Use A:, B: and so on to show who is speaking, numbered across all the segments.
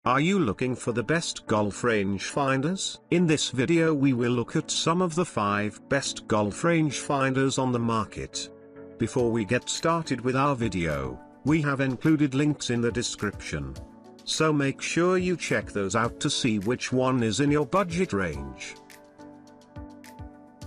A: Are you looking for the best golf rangefinders? In this video we will look at some of the 5 best golf rangefinders on the market. Before we get started with our video, we have included links in the description. So make sure you check those out to see which one is in your budget range.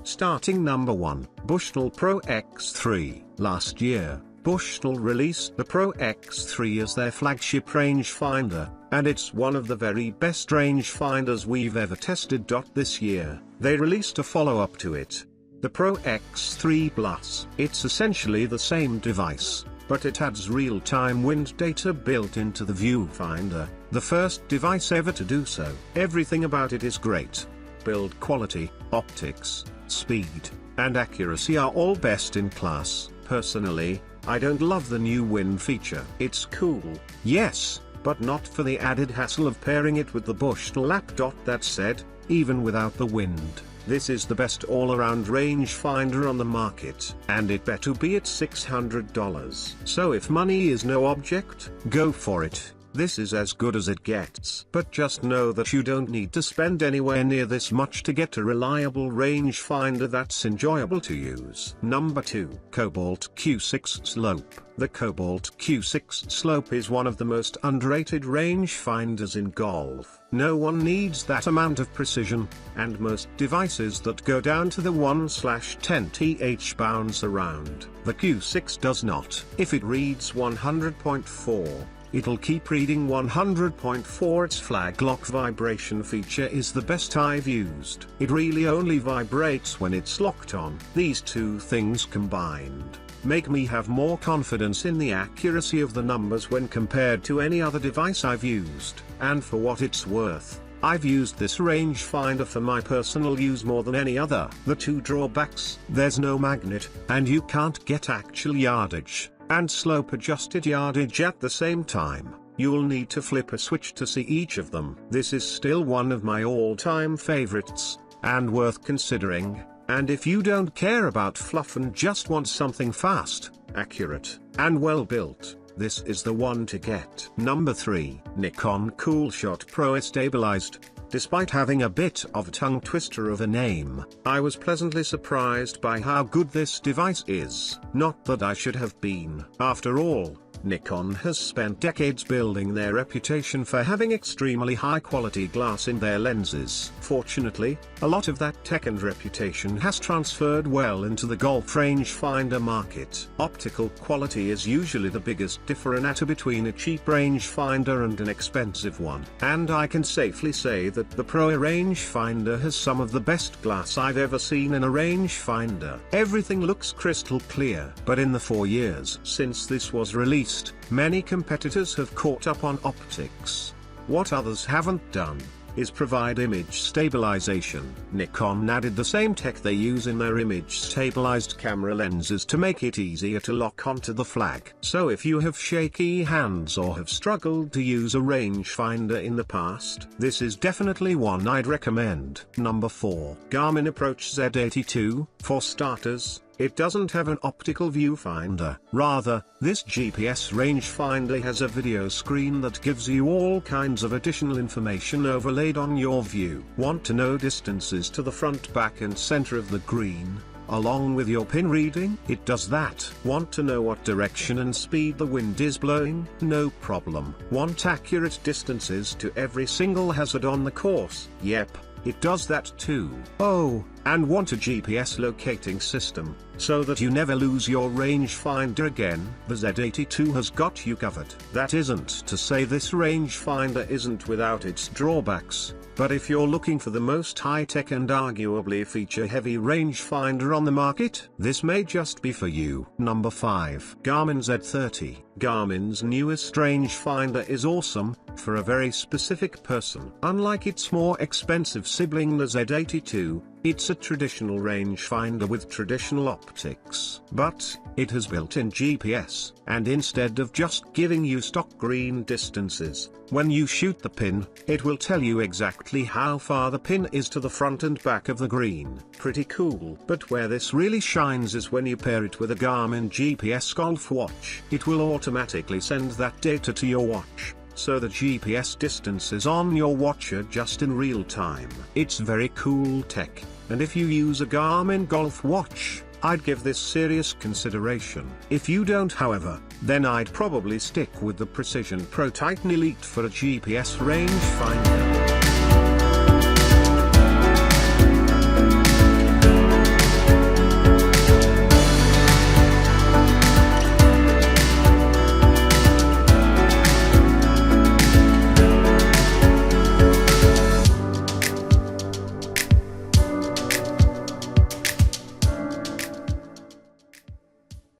A: Starting number 1, Bushnell Pro X3. Last year, Bushnell released the Pro X3 as their flagship rangefinder, and it's one of the very best rangefinders we've ever tested. This year, they released a follow-up to it, the Pro X3 Plus. It's essentially the same device, but it adds real-time wind data built into the viewfinder, the first device ever to do so. Everything about it is great. Build quality, optics, speed, and accuracy are all best in class. Personally, I don't love the new wind feature. It's cool, yes, but not for the added hassle of pairing it with the Bushnell app. That said, even without the wind, this is the best all-around rangefinder on the market, and it better be at $600. So if money is no object, go for it. This is as good as it gets. But just know that you don't need to spend anywhere near this much to get a reliable rangefinder that's enjoyable to use. Number 2, Cobalt Q6 Slope. The Cobalt Q6 Slope is one of the most underrated rangefinders in golf. No one needs that amount of precision, and most devices that go down to the 1/10 th bounce around. The Q6 does not. If it reads 100.4, it'll keep reading 100.4. Its flag lock vibration feature is the best I've used. It really only vibrates when it's locked on. These two things combined make me have more confidence in the accuracy of the numbers when compared to any other device I've used. And for what it's worth, I've used this rangefinder for my personal use more than any other. The two drawbacks: there's no magnet, and you can't get actual yardage and slope adjusted yardage at the same time. You'll need to flip a switch to see each of them. This is still one of my all-time favorites, and worth considering. And if you don't care about fluff and just want something fast, accurate, and well built, this is the one to get. Number 3, Nikon Coolshot ProII Stabilized. Despite having a bit of a tongue twister of a name, I was pleasantly surprised by how good this device is. Not that I should have been. After all, Nikon has spent decades building their reputation for having extremely high-quality glass in their lenses. Fortunately, a lot of that tech and reputation has transferred well into the golf rangefinder market. Optical quality is usually the biggest differentiator between a cheap rangefinder and an expensive one. And I can safely say that the ProII rangefinder has some of the best glass I've ever seen in a rangefinder. Everything looks crystal clear. But in the 4 years since this was released, many competitors have caught up on optics. What others haven't done is provide image stabilization. Nikon added the same tech they use in their image stabilized camera lenses to make it easier to lock onto the flag. So if you have shaky hands or have struggled to use a rangefinder in the past, this is definitely one I'd recommend. Number 4, Garmin Approach Z82. For starters, it doesn't have an optical viewfinder. Rather, this GPS rangefinder has a video screen that gives you all kinds of additional information overlaid on your view. Want to know distances to the front, back and center of the green, along with your pin reading? It does that. Want to know what direction and speed the wind is blowing? No problem. Want accurate distances to every single hazard on the course? Yep, it does that too. Oh, and want a GPS locating system, so that you never lose your rangefinder again? The Z82 has got you covered. That isn't to say this rangefinder isn't without its drawbacks, but if you're looking for the most high-tech and arguably feature-heavy rangefinder on the market, this may just be for you. Number 5, Garmin Z30. Garmin's newest rangefinder is awesome, for a very specific person. Unlike its more expensive sibling the Z82, it's a traditional rangefinder with traditional optics. But it has built-in GPS, and instead of just giving you stock green distances, when you shoot the pin, it will tell you exactly how far the pin is to the front and back of the green. Pretty cool. But where this really shines is when you pair it with a Garmin GPS golf watch. It will automatically send that data to your watch, so the GPS distance is on your watch just in real time. It's very cool tech, and if you use a Garmin Golf watch, I'd give this serious consideration. If you don't however, then I'd probably stick with the Precision Pro Titan Elite for a GPS rangefinder.